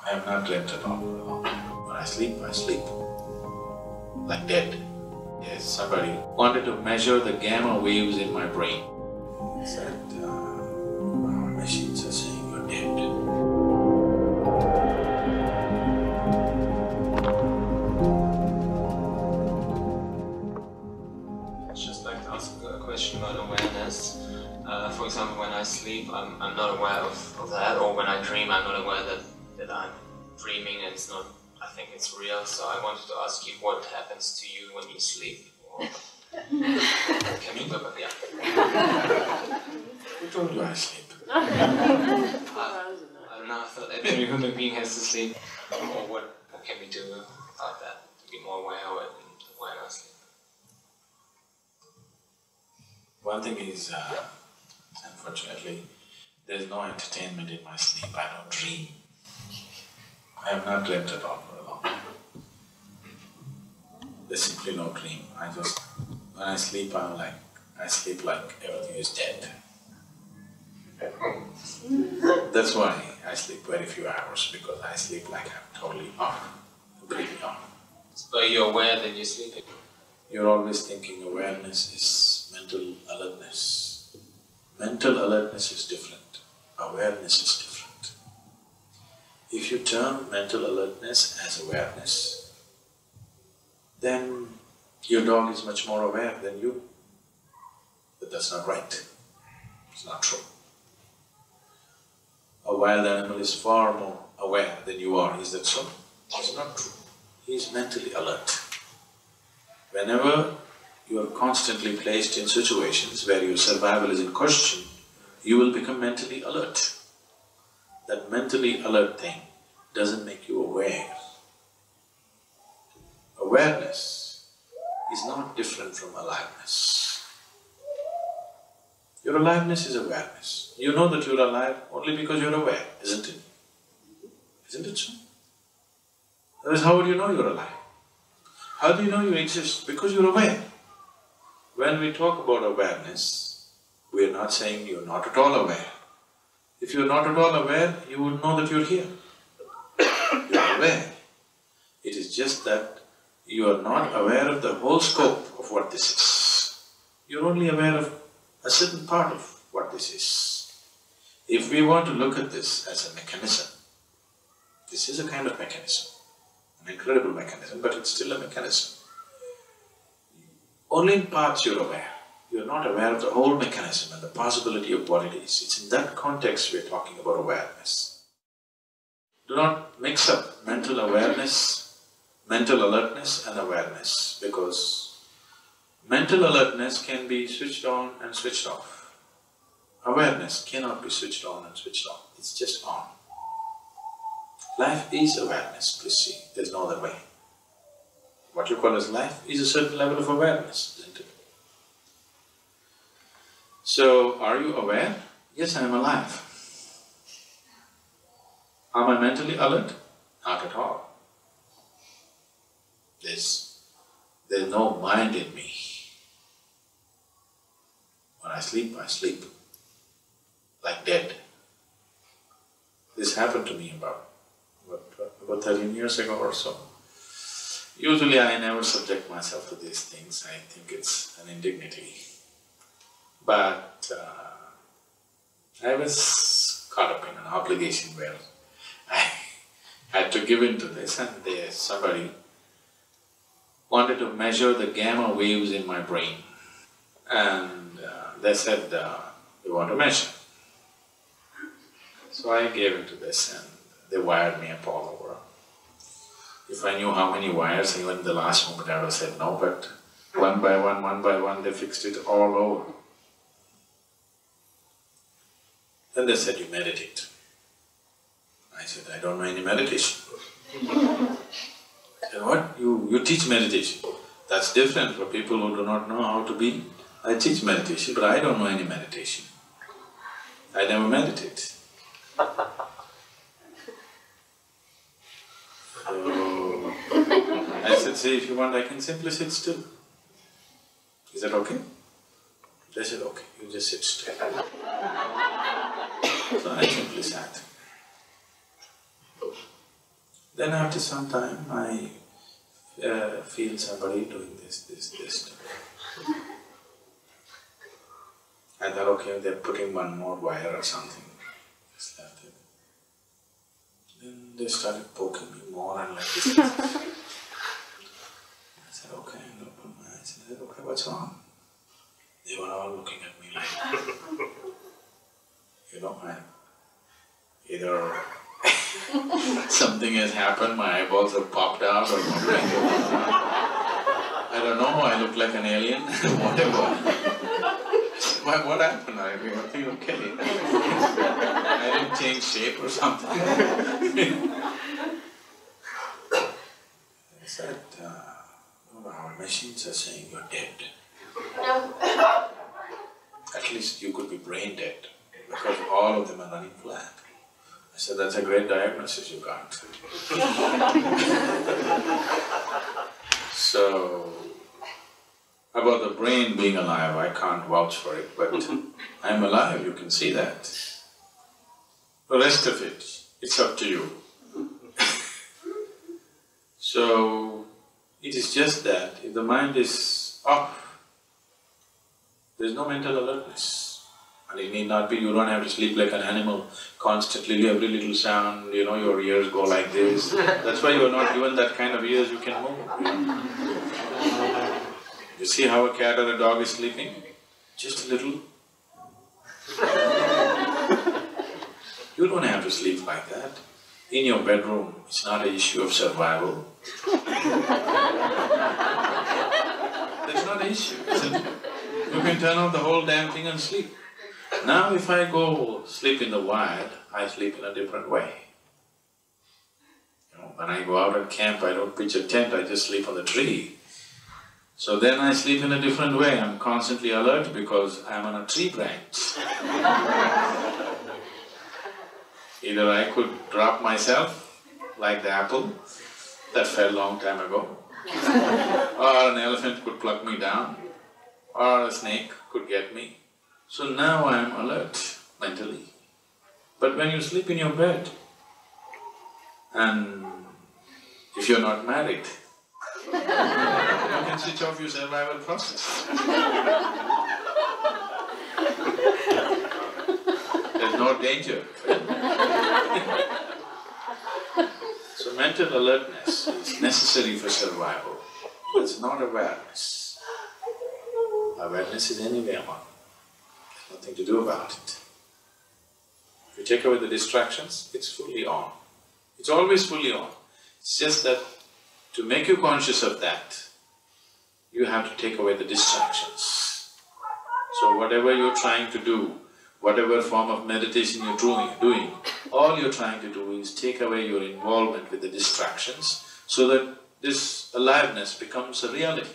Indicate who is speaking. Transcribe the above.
Speaker 1: I have not dreamt at all. When I sleep, like dead. Yes, somebody wanted to measure the gamma waves in my brain. Said, our machines are saying you're dead.
Speaker 2: I'd just like to ask a question about awareness. For example, when I sleep, I'm not aware of that, or when I dream, I'm not aware that I'm dreaming and it's not, I think it's real. So I wanted to ask you what happens to you when you sleep. Or can you go back? Yeah.
Speaker 1: Who told you I sleep?
Speaker 2: I don't know, I thought every human being has to sleep. Or what can we do about that, to be more aware of it when I sleep?
Speaker 1: One thing is, unfortunately, there's no entertainment in my sleep. I don't dream. I have not dreamt at all for a long time. There's simply no dream. When I sleep, I sleep like everything is dead. That's why I sleep very few hours, because I sleep like I'm totally off, completely off.
Speaker 2: So you're aware that you're sleeping?
Speaker 1: You're always thinking awareness is mental alertness. Mental alertness is different, awareness is different. If you term mental alertness as awareness, then your dog is much more aware than you. But that's not right, it's not true. A wild animal is far more aware than you are, is that so? It's not true. He is mentally alert. Whenever you are constantly placed in situations where your survival is in question, you will become mentally alert. That mentally alert thing doesn't make you aware. Awareness is not different from aliveness. Your aliveness is awareness. You know that you're alive only because you're aware, isn't it? Isn't it so? Otherwise, how would you know you're alive? How do you know you exist? Because you're aware. When we talk about awareness, we are not saying you're not at all aware. If you're not at all aware, you would know that you're here. You're aware. It is just that you are not aware of the whole scope of what this is. You're only aware of a certain part of what this is. If we want to look at this as a mechanism, this is a kind of mechanism, an incredible mechanism, but it's still a mechanism. Only in parts you're aware. You're not aware of the whole mechanism and the possibility of what it is. It's in that context we're talking about awareness. Do not mix up mental awareness, mental alertness and awareness, because mental alertness can be switched on and switched off. Awareness cannot be switched on and switched off, it's just on. Life is awareness, please see, there's no other way. What you call as life is a certain level of awareness, isn't it? So, are you aware? Yes, I am alive. Am I mentally alert? Not at all. There's no mind in me. When I sleep, like dead. This happened to me about 13 years ago or so. Usually I never subject myself to these things, I think it's an indignity. But I was caught up in an obligation where I had to give in to this, and somebody wanted to measure the gamma waves in my brain. And they said, they want to measure. So I gave in to this and they wired me up all over. If I knew how many wires, even the last moment I would have said no, but one by one, they fixed it all over. Then they said, you meditate. I said, I don't know any meditation. They said, what? You teach meditation? That's different for people who do not know how to be. I teach meditation, but I don't know any meditation. I never meditate. So I said, see, if you want, I can simply sit still. Is that okay? They said, okay, you just sit still. So I simply sat. Then after some time, I feel somebody doing this to me. I thought, okay, they're putting one more wire or something. Just left it. Then they started poking me more and like this. I said, okay, and opened my eyes and I said, okay, what's wrong? They were all looking at me like, you know, either something has happened, my eyeballs have popped out or my brain has popped out. I don't know, I look like an alien, whatever. What happened? I think okay. I didn't change shape or something. I said, oh, our machines are saying you're dead. At least you could be brain dead, because all of them are running flat. I said, that's a great diagnosis you got. So, about the brain being alive, I can't vouch for it, but I'm alive, you can see that. The rest of it, it's up to you. So, it is just that if the mind is off, there's no mental alertness. And it need not be, you don't have to sleep like an animal, constantly every little sound, you know, your ears go like this. That's why you're not given that kind of ears you can move, you know. You see how a cat or a dog is sleeping? Just a little. You don't have to sleep like that. In your bedroom, it's not an issue of survival. That's not an issue, isn't it? You can turn off the whole damn thing and sleep. Now if I go sleep in the wild, I sleep in a different way. You know, when I go out and camp, I don't pitch a tent, I just sleep on the tree. So then I sleep in a different way, I'm constantly alert because I'm on a tree branch. Either I could drop myself, like the apple that fell long time ago, or an elephant could pluck me down, or a snake could get me. So now I am alert mentally. But when you sleep in your bed, and if you're not married, you can switch off your survival process. There's no danger. So mental alertness is necessary for survival. It's not awareness. Awareness is anyway on. There's nothing to do about it. If you take away the distractions, it's fully on. It's always fully on. It's just that to make you conscious of that, you have to take away the distractions. So whatever you're trying to do, whatever form of meditation you're doing, all you're trying to do is take away your involvement with the distractions so that this aliveness becomes a reality.